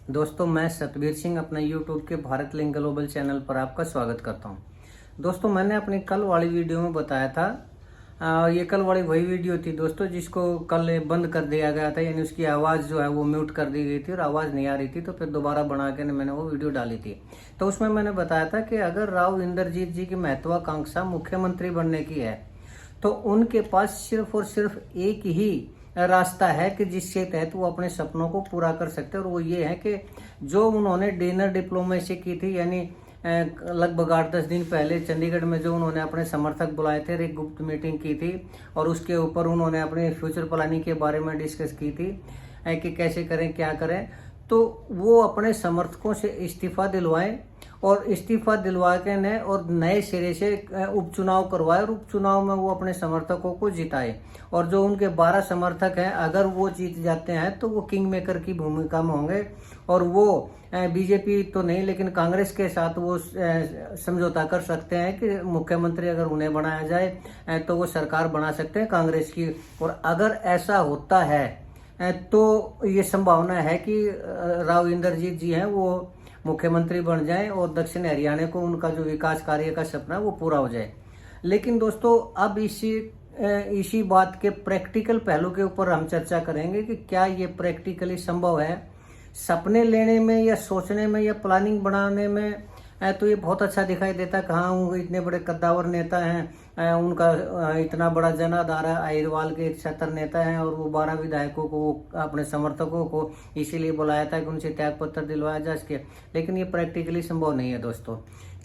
दोस्तों मैं सतबीर सिंह अपने YouTube के भारत लिंक ग्लोबल चैनल पर आपका स्वागत करता हूं। दोस्तों मैंने अपनी कल वाली वीडियो में बताया था, ये कल वाली वही वीडियो थी दोस्तों जिसको कल बंद कर दिया गया था, यानी उसकी आवाज़ जो है वो म्यूट कर दी गई थी और आवाज़ नहीं आ रही थी, तो फिर दोबारा बना के मैंने वो वीडियो डाली थी। तो उसमें मैंने बताया था कि अगर राव इंद्रजीत जी की महत्वाकांक्षा मुख्यमंत्री बनने की है तो उनके पास सिर्फ और सिर्फ एक ही रास्ता है कि जिसके तहत वो अपने सपनों को पूरा कर सकते हैं, और वो ये है कि जो उन्होंने डिनर डिप्लोमेसी की थी, यानी लगभग 8-10 दिन पहले चंडीगढ़ में जो उन्होंने अपने समर्थक बुलाए थे, एक गुप्त मीटिंग की थी और उसके ऊपर उन्होंने अपने फ्यूचर प्लानिंग के बारे में डिस्कस की थी कि कैसे करें क्या करें, तो वो अपने समर्थकों से इस्तीफा दिलवाएं और इस्तीफा दिलवा के ने और नए सिरे से उपचुनाव करवाए और उपचुनाव में वो अपने समर्थकों को जिताए। और जो उनके 12 समर्थक हैं, अगर वो जीत जाते हैं तो वो किंग मेकर की भूमिका में होंगे और वो बीजेपी तो नहीं लेकिन कांग्रेस के साथ वो समझौता कर सकते हैं कि मुख्यमंत्री अगर उन्हें बनाया जाए तो वो सरकार बना सकते हैं कांग्रेस की। और अगर ऐसा होता है तो ये संभावना है कि राव इंद्रजीत जी हैं वो मुख्यमंत्री बन जाएं और दक्षिण हरियाणा को उनका जो विकास कार्य का सपना है वो पूरा हो जाए। लेकिन दोस्तों अब इसी बात के प्रैक्टिकल पहलू के ऊपर हम चर्चा करेंगे कि क्या ये प्रैक्टिकली संभव है। सपने लेने में या सोचने में या प्लानिंग बनाने में तो ये बहुत अच्छा दिखाई देता है। कहाँ इतने बड़े कद्दावर नेता हैं, उनका इतना बड़ा जनाधार है, अहिरवाल के 76 नेता हैं और वो 12 विधायकों को अपने समर्थकों को इसीलिए बुलाया था कि उनसे त्याग पत्र दिलवाया जा सके। लेकिन ये प्रैक्टिकली संभव नहीं है दोस्तों।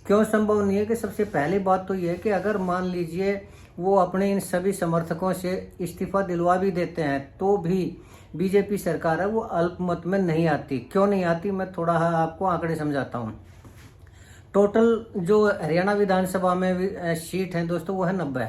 क्यों संभव नहीं है कि सबसे पहली बात तो ये है कि अगर मान लीजिए वो अपने इन सभी समर्थकों से इस्तीफा दिलवा भी देते हैं तो भी बीजेपी सरकार है वो अल्पमत में नहीं आती। क्यों नहीं आती, मैं थोड़ा आपको आंकड़े समझाता हूँ। टोटल जो हरियाणा विधानसभा में सीट है दोस्तों वो है 90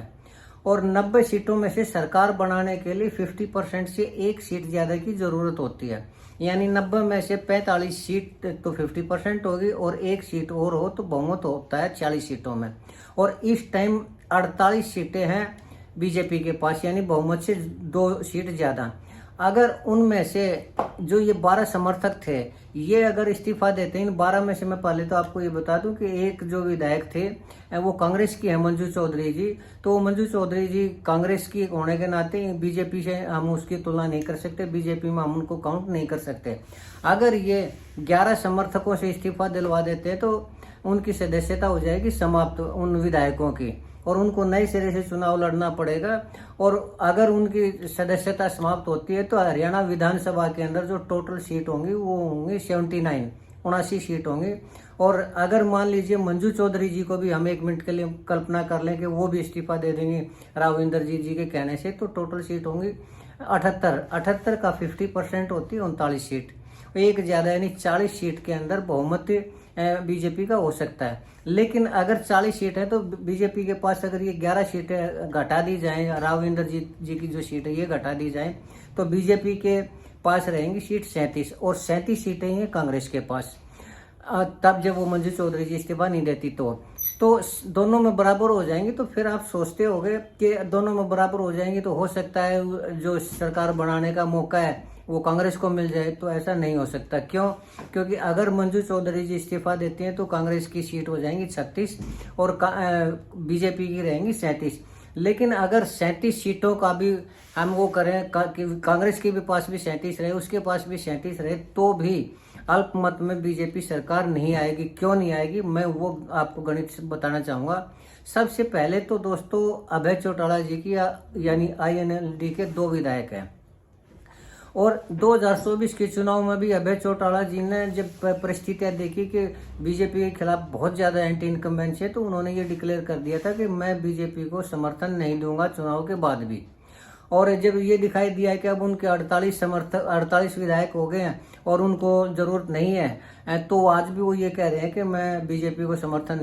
और 90 सीटों में से सरकार बनाने के लिए 50% से एक सीट ज्यादा की जरूरत होती है। यानी 90 में से 45 सीट तो 50% होगी और एक सीट और हो तो बहुमत होता है 40 सीटों में। और इस टाइम 48 सीटें हैं बीजेपी के पास, यानी बहुमत से 2 सीट ज्यादा। अगर उनमें से जो ये 12 समर्थक थे ये अगर इस्तीफा देते हैं, इन 12 में से मैं पहले तो आपको ये बता दूं कि एक जो विधायक थे वो कांग्रेस की है, मंजू चौधरी जी। तो मंजू चौधरी जी कांग्रेस की होने के नाते बीजेपी से हम उसकी तुलना नहीं कर सकते, बीजेपी में हम उनको काउंट नहीं कर सकते। अगर ये 11 समर्थकों से इस्तीफा दिलवा देते तो उनकी सदस्यता हो जाएगी समाप्त उन विधायकों की और उनको नए सिरे से चुनाव लड़ना पड़ेगा। और अगर उनकी सदस्यता समाप्त होती है तो हरियाणा विधानसभा के अंदर जो टोटल सीट होंगी वो होंगी 79 सीट होंगी। और अगर मान लीजिए मंजू चौधरी जी को भी हम 1 मिनट के लिए कल्पना कर लें कि वो भी इस्तीफा दे देंगे राव इंद्रजीत जी के कहने से, तो टोटल सीट होंगी 78 का 50% होती है 39 सीट, एक ज्यादा यानी 40 सीट के अंदर बहुमत बीजेपी का हो सकता है। लेकिन अगर 40 सीट है तो बीजेपी के पास अगर ये 11 सीटें घटा दी जाएं, राव इंद्रजीत जी की जो सीट है ये घटा दी जाएं, तो बीजेपी के पास रहेंगी सीट 37 और 37 सीटें हैं कांग्रेस के पास। तब जब वो मंजू चौधरी जी इस्तीफा नहीं देती तो दोनों में बराबर हो जाएंगे। तो फिर आप सोचते होंगे कि दोनों में बराबर हो जाएंगे तो हो सकता है जो सरकार बनाने का मौका है वो कांग्रेस को मिल जाए, तो ऐसा नहीं हो सकता। क्यों? क्योंकि अगर मंजू चौधरी जी इस्तीफा देती हैं तो कांग्रेस की सीट हो जाएंगी 36 और बीजेपी की रहेंगी 37। लेकिन अगर 37 सीटों का भी हम वो करें, कांग्रेस के भी पास भी 37 रहे, उसके पास भी 37 रहे, तो भी अल्पमत में बीजेपी सरकार नहीं आएगी। क्यों नहीं आएगी, मैं वो आपको गणित से बताना चाहूंगा। सबसे पहले तो दोस्तों अभय चौटाला जी की यानी INLD के 2 विधायक हैं और 2024 के चुनाव में भी अभय चौटाला जी ने जब परिस्थितियां देखी कि बीजेपी के खिलाफ बहुत ज्यादा एंटी इनकम्बेंसी है तो उन्होंने ये डिक्लेयर कर दिया था कि मैं बीजेपी को समर्थन नहीं दूंगा चुनाव के बाद भी। और जब ये दिखाई दिया कि अब उनके 48 विधायक हो गए हैं और उनको जरूरत नहीं है, तो आज भी वो ये कह रहे हैं कि मैं बीजेपी को समर्थन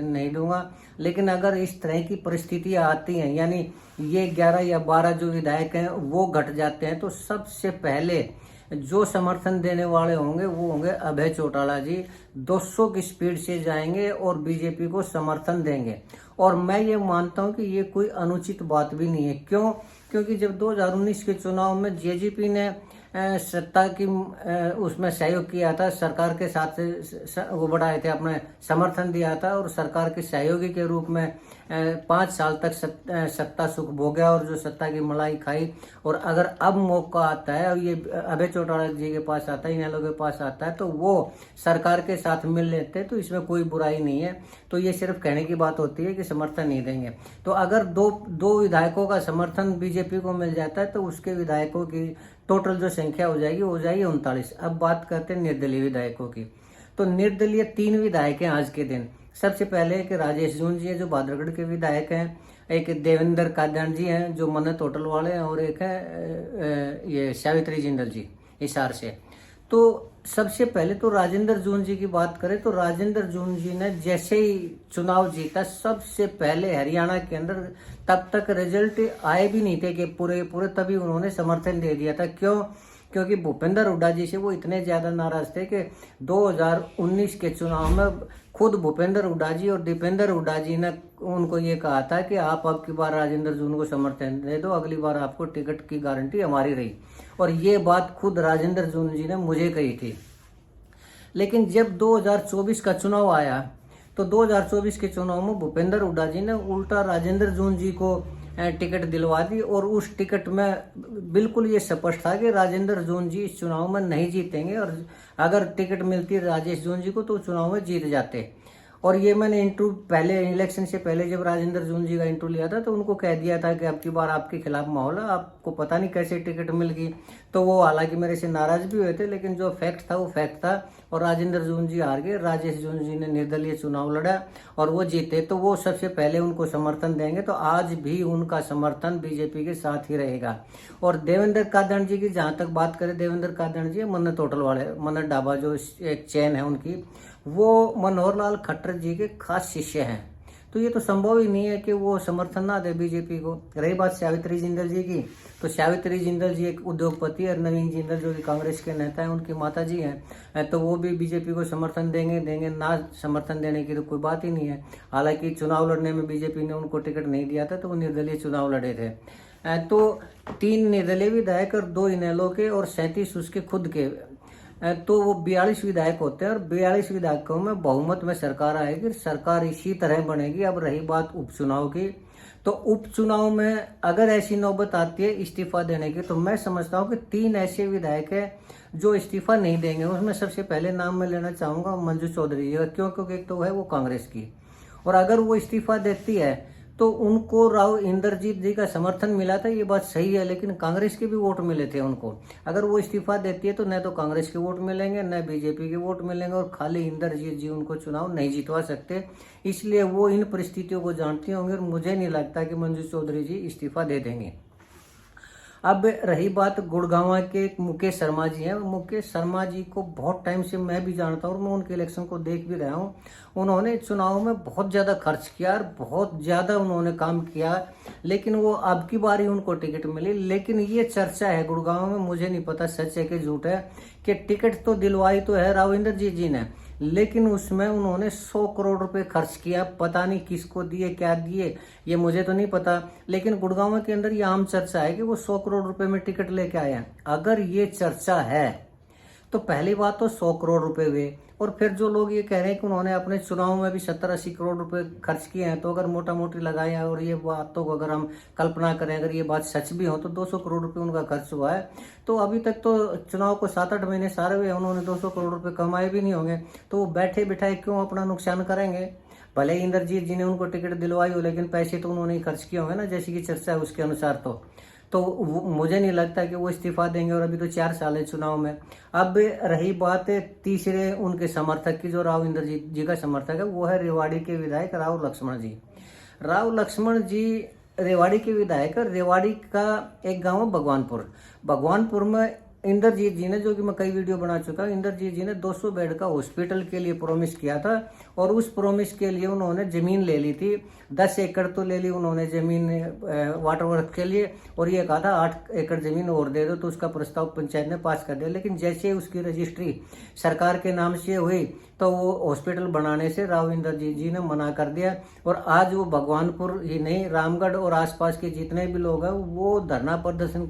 नहीं दूंगा। लेकिन अगर इस तरह की परिस्थितियां आती हैं, यानी ये 11 या 12 जो विधायक हैं वो घट जाते हैं, तो सबसे पहले जो समर्थन देने वाले होंगे वो होंगे अभय चौटाला जी। 200 की स्पीड से जाएंगे और बीजेपी को समर्थन देंगे। और मैं ये मानता हूं कि ये कोई अनुचित बात भी नहीं है। क्यों? क्योंकि जब 2019 के चुनाव में जेजेपी ने सत्ता की उसमें सहयोग किया था, सरकार के साथ वो बढ़ाए थे, अपने समर्थन दिया था और सरकार के सहयोगी के रूप में 5 साल तक सत्ता सुख भोगा और जो सत्ता की मलाई खाई। और अगर अब मौका आता है और ये अभय चौटाला जी के पास आता है, इनेलो के पास आता है, तो वो सरकार के साथ मिल लेते हैं, तो इसमें कोई बुराई नहीं है। तो ये सिर्फ कहने की बात होती है कि समर्थन नहीं देंगे। तो अगर दो विधायकों का समर्थन बीजेपी को मिल जाता है तो उसके विधायकों की टोटल जो संख्या हो जाएगी 39। अब बात करते हैं निर्दलीय विधायकों की। तो निर्दलीय 3 विधायक हैं आज के दिन। सबसे पहले एक राजेश जून जी है जो भादरगढ़ के विधायक हैं, एक देवेंद्र कादयान जी हैं जो मन्नत होटल वाले हैं, और एक है ये सावित्री जिंदल जी हिसार से। तो सबसे पहले तो राजेंद्र जून जी की बात करें तो राजेंद्र जून जी ने जैसे ही चुनाव जीता, सबसे पहले हरियाणा के अंदर तब तक रिजल्ट आए भी नहीं थे कि पूरे तभी उन्होंने समर्थन दे दिया था। क्यों? क्योंकि भूपेंद्र हुड्डा जी से वो इतने ज्यादा नाराज थे कि 2019 के चुनाव में खुद भूपेंद्र हुड्डा जी और दीपेंद्र हुड्डा जी ने उनको ये कहा था कि आप अब की बार राजेंद्र जून को समर्थन दे दो, अगली बार आपको टिकट की गारंटी हमारी रही। और ये बात खुद राजेंद्र जून जी ने मुझे कही थी। लेकिन जब 2024 का चुनाव आया तो 2024 के चुनाव में भूपेंद्र हुड्डा जी ने उल्टा राजेंद्र जून जी को टिकट दिलवा दी, और उस टिकट में बिल्कुल ये स्पष्ट था कि राजेंद्र जून जी इस चुनाव में नहीं जीतेंगे, और अगर टिकट मिलती राजेश जून जी को तो चुनाव में जीत जाते। और ये मैंने इंटरव्यू पहले इलेक्शन से पहले जब राजेंद्र जून जी का इंटरव्यू लिया था तो उनको कह दिया था कि अब की बार आपके खिलाफ माहौल है, आपको पता नहीं कैसे टिकट मिल गई। तो वो हालांकि मेरे से नाराज भी हुए थे, लेकिन जो फैक्ट था वो फैक्ट था, और राजेंद्र जून जी हार गए। राजेश जून जी ने निर्दलीय चुनाव लड़ा और वो जीते, तो वो सबसे पहले उनको समर्थन देंगे। तो आज भी उनका समर्थन बीजेपी के साथ ही रहेगा। और देवेंद्र कादयान जी की जहां तक बात करें, देवेंद्र कादयान जी मन्नत होटल वाले, मन्नत ढाबा जो एक चेन है उनकी, वो मनोहर लाल खट्टर जी के खास शिष्य हैं। तो ये तो संभव ही नहीं है कि वो समर्थन ना दे बीजेपी को। रही बात सावित्री जिंदल जी की, तो सावित्री जिंदल जी एक उद्योगपति है, नवीन जिंदल जो कि कांग्रेस के नेता हैं, उनकी माता जी हैं, तो वो भी बीजेपी को समर्थन देंगे ना समर्थन देने की तो कोई बात ही नहीं है। हालांकि चुनाव लड़ने में बीजेपी ने उनको टिकट नहीं दिया था, तो वो निर्दलीय चुनाव लड़े थे। तो 3 निर्दलीय विधायक और 2 इनेलो के और 37 उसके खुद के, तो वो 42 विधायक होते हैं, और 42 विधायकों में बहुमत में सरकार आएगी। सरकार इसी तरह बनेगी। अब रही बात उपचुनाव की, तो उपचुनाव में अगर ऐसी नौबत आती है इस्तीफा देने की, तो मैं समझता हूँ कि 3 ऐसे विधायक है जो इस्तीफा नहीं देंगे। उसमें सबसे पहले नाम मैं लेना चाहूंगा मंजू चौधरी जी का। क्यों? क्योंकि एक तो है वो कांग्रेस की, और अगर वो इस्तीफा देती है तो उनको राव इंद्रजीत जी का समर्थन मिला था, ये बात सही है, लेकिन कांग्रेस के भी वोट मिले थे उनको। अगर वो इस्तीफा देती है तो न तो कांग्रेस के वोट मिलेंगे न बीजेपी के वोट मिलेंगे, और खाली इंद्रजीत जी उनको चुनाव नहीं जितवा सकते। इसलिए वो इन परिस्थितियों को जानती होंगे, और मुझे नहीं लगता कि मंजू चौधरी जी इस्तीफा दे देंगे। अब रही बात गुड़गांव के मुकेश शर्मा जी हैं। मुकेश शर्मा जी को बहुत टाइम से मैं भी जानता हूँ और मैं उनके इलेक्शन को देख भी रहा हूँ। उन्होंने चुनाव में बहुत ज़्यादा खर्च किया और बहुत ज़्यादा उन्होंने काम किया, लेकिन वो अब की बार ही उनको टिकट मिली। लेकिन ये चर्चा है गुड़गांव में, मुझे नहीं पता सच है कि झूठ है, कि टिकट तो दिलवाई तो है राव इंद्रजीत जी ने, लेकिन उसमें उन्होंने 100 करोड़ रुपए खर्च किया। पता नहीं किसको दिए, क्या दिए, ये मुझे तो नहीं पता, लेकिन गुड़गांव के अंदर ये आम चर्चा है कि वो 100 करोड़ रुपए में टिकट लेके आया। अगर ये चर्चा है तो पहली बात तो 100 करोड़ रुपए हुए, और फिर जो लोग ये कह रहे हैं कि उन्होंने अपने चुनाव में भी 70-80 करोड़ रुपए खर्च किए हैं, तो अगर मोटा मोटी लगाए और ये बातों को अगर हम कल्पना करें, अगर ये बात सच भी हो तो 200 करोड़ रुपए उनका खर्च हुआ है। तो अभी तक तो चुनाव को 7-8 महीने सारे हुए, उन्होंने 200 करोड़ रुपए कमाए भी नहीं होंगे, तो वो बैठे बिठाए क्यों अपना नुकसान करेंगे। भले इंद्रजीत जी ने उनको टिकट दिलवाई हो, लेकिन पैसे तो उन्होंने ही खर्च किए होंगे ना, जैसी की चर्चा है उसके अनुसार। तो मुझे नहीं लगता कि वो इस्तीफा देंगे, और अभी तो 4 साल है चुनाव में। अब रही बात तीसरे उनके समर्थक की, जो राव इंद्रजीत जी का समर्थक है, वो है रेवाड़ी के विधायक राव लक्ष्मण जी। राव लक्ष्मण जी रेवाड़ी के विधायक। रेवाड़ी का एक गांव है भगवानपुर में इंद्रजीत जी ने, जो कि मैं कई वीडियो बना चुका हूं, इंद्रजीत जी ने 200 बेड का हॉस्पिटल के लिए प्रॉमिस किया था, और उस प्रॉमिस के लिए उन्होंने जमीन ले ली थी। 10 एकड़ तो ले ली उन्होंने जमीन वाटर वर्क के लिए, और ये कहा था 8 एकड़ जमीन और दे दो, तो उसका प्रस्ताव पंचायत ने पास कर दिया। लेकिन जैसे उसकी रजिस्ट्री सरकार के नाम से हुई, तो वो हॉस्पिटल बनाने से राव इंद्रजीत जी ने मना कर दिया, और आज वो भगवानपुर ही नहीं, रामगढ़ और आसपास के जितने भी लोग हैं वो धरना प्रदर्शन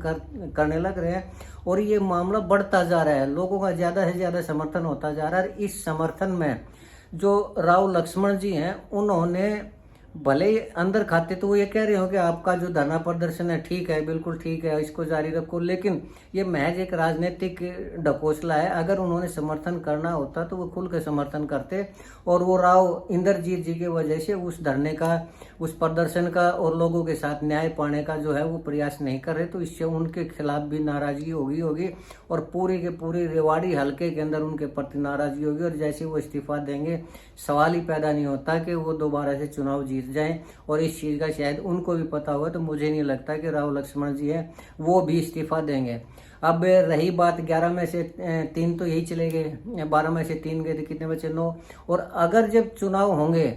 करने लग रहे हैं। और ये मामला बढ़ता जा रहा है, लोगों का ज़्यादा से ज़्यादा समर्थन होता जा रहा है। इस समर्थन में जो राव लक्ष्मण जी हैं, उन्होंने भले ही अंदर खाते तो वो ये कह रहे हो कि आपका जो धरना प्रदर्शन है ठीक है, बिल्कुल ठीक है, इसको जारी रखो, लेकिन ये महज एक राजनीतिक ढकोसला है। अगर उन्होंने समर्थन करना होता तो वो खुल के समर्थन करते, और वो राव इंद्रजीत जी की वजह से उस धरने का, उस प्रदर्शन का और लोगों के साथ न्याय पाने का जो है वो प्रयास नहीं कर रहे, तो इससे उनके खिलाफ भी नाराजगी होगी और पूरी के पूरी रेवाड़ी हल्के के अंदर उनके प्रति नाराजगी होगी। और जैसे वो इस्तीफा देंगे, सवाल ही पैदा नहीं होता कि वो दोबारा से चुनाव जीत जाएं। और इस चीज़ का शायद उनको भी पता होगा, तो मुझे नहीं लगता कि राव लक्ष्मण जी हैं वो भी इस्तीफा देंगे। अब रही बात 11 में से 3 तो यही चले गए, 12 में से 3 गए, तो कितने बचे? 9। और अगर जब चुनाव होंगे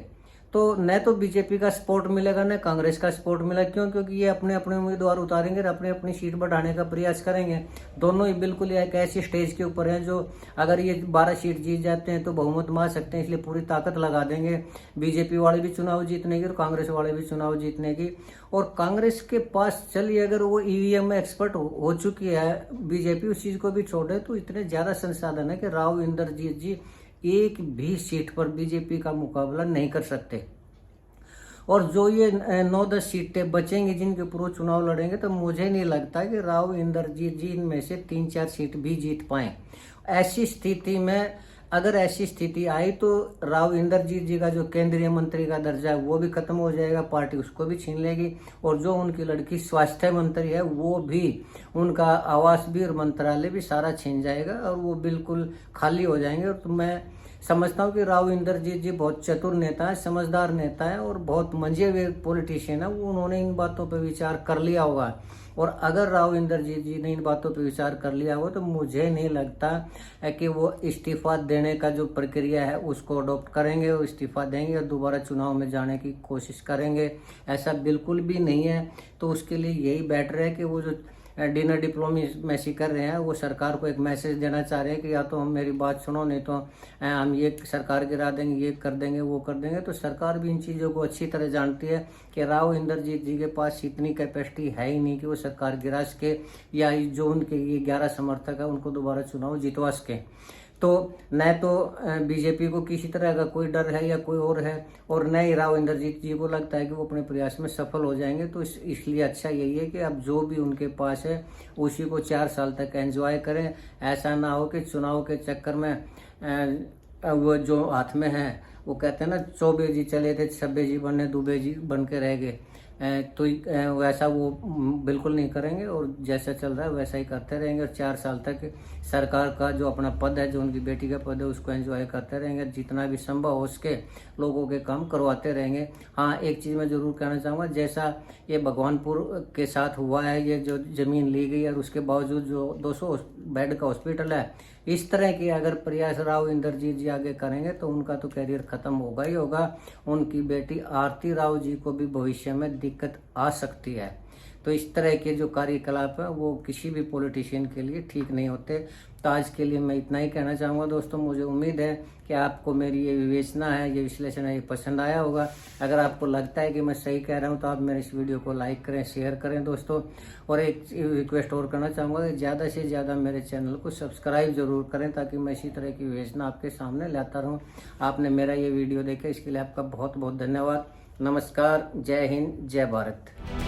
तो न तो बीजेपी का सपोर्ट मिलेगा न कांग्रेस का सपोर्ट मिलेगा। क्यों? क्योंकि ये अपने अपने उम्मीदवार उतारेंगे और अपनी अपनी सीट बढ़ाने का प्रयास करेंगे। दोनों ही बिल्कुल एक ऐसी स्टेज के ऊपर हैं जो अगर ये 12 सीट जीत जाते हैं तो बहुमत मा सकते हैं, इसलिए पूरी ताकत लगा देंगे बीजेपी वाले भी चुनाव जीतने की और कांग्रेस वाले भी चुनाव जीतने की। और कांग्रेस के पास चलिए अगर वो ईवीएम में एक्सपर्ट हो चुकी है, बीजेपी उस चीज को भी छोड़े तो इतने ज्यादा संसाधन है कि राव इंद्रजीत जी एक भी सीट पर बीजेपी का मुकाबला नहीं कर सकते। और जो ये 9-10 सीटें बचेंगी जिनके ऊपर वो चुनाव लड़ेंगे, तो मुझे नहीं लगता कि राव इंद्रजीत जी इनमें से 3-4 सीट भी जीत पाए। ऐसी स्थिति में अगर ऐसी स्थिति आई तो राव इंद्रजीत जी का जो केंद्रीय मंत्री का दर्जा है वो भी खत्म हो जाएगा, पार्टी उसको भी छीन लेगी। और जो उनकी लड़की स्वास्थ्य मंत्री है वो भी, उनका आवास भी और मंत्रालय भी सारा छीन जाएगा और वो बिल्कुल खाली हो जाएंगे। और तो मैं समझता हूँ कि राव इंद्रजीत जी बहुत चतुर नेता है, समझदार नेता है और बहुत मंझे हुए पॉलिटिशियन है। वो उन्होंने इन बातों पर विचार कर लिया होगा। और अगर राव इंद्रजीत जी ने इन बातों पर विचार कर लिया हो तो मुझे नहीं लगता है कि वो इस्तीफा देने का जो प्रक्रिया है उसको अडॉप्ट करेंगे और इस्तीफा देंगे और दोबारा चुनाव में जाने की कोशिश करेंगे। ऐसा बिल्कुल भी नहीं है। तो उसके लिए यही बेटर है कि वो जो डिनर डिप्लोमेसी कर रहे हैं वो सरकार को एक मैसेज देना चाह रहे हैं कि या तो हम मेरी बात सुनो, नहीं तो हम ये सरकार गिरा देंगे, ये कर देंगे, वो कर देंगे। तो सरकार भी इन चीज़ों को अच्छी तरह जानती है कि राव इंद्रजीत जी के पास इतनी कैपेसिटी है ही नहीं कि वो सरकार गिरा सके या जो उनके ये 11 समर्थक है उनको दोबारा चुनाव जितवा सके। तो न तो बीजेपी को किसी तरह का कोई डर है या कोई और है, और न ही राव इंद्रजीत जी को लगता है कि वो अपने प्रयास में सफल हो जाएंगे। तो इसलिए अच्छा यही है कि अब जो भी उनके पास है उसी को 4 साल तक एंजॉय करें। ऐसा ना हो कि चुनाव के चक्कर में वो जो हाथ में है, वो कहते हैं ना, चौबे जी चले थे छब्बे जी बनने, दुबे जी बन के रह गए। तो वैसा वो बिल्कुल नहीं करेंगे और जैसा चल रहा है वैसा ही करते रहेंगे। और 4 साल तक सरकार का जो अपना पद है, जो उनकी बेटी का पद है, उसको एंजॉय करते रहेंगे। जितना भी संभव हो सके लोगों के काम करवाते रहेंगे। हाँ, एक चीज़ मैं ज़रूर कहना चाहूँगा, जैसा ये भगवानपुर के साथ हुआ है, ये जो ज़मीन ली गई और उसके बावजूद जो 200 बेड का हॉस्पिटल है, इस तरह के अगर प्रयास राव इंद्रजीत जी आगे करेंगे तो उनका तो कैरियर खत्म होगा ही होगा। उनकी बेटी आरती राव जी को भी भविष्य में दिक्कत आ सकती है। तो इस तरह के जो कार्यकलाप है वो किसी भी पॉलिटिशियन के लिए ठीक नहीं होते। तो आज के लिए मैं इतना ही कहना चाहूँगा दोस्तों। मुझे उम्मीद है कि आपको मेरी ये विवेचना है, ये विश्लेषण है, ये पसंद आया होगा। अगर आपको लगता है कि मैं सही कह रहा हूँ तो आप मेरे इस वीडियो को लाइक करें, शेयर करें दोस्तों। और एक रिक्वेस्ट और करना चाहूँगा कि ज़्यादा से ज़्यादा मेरे चैनल को सब्सक्राइब जरूर करें ताकि मैं इसी तरह की विवेचना आपके सामने लाता रहूँ। आपने मेरा ये वीडियो देखा, इसके लिए आपका बहुत बहुत धन्यवाद। नमस्कार, जय हिंद, जय भारत।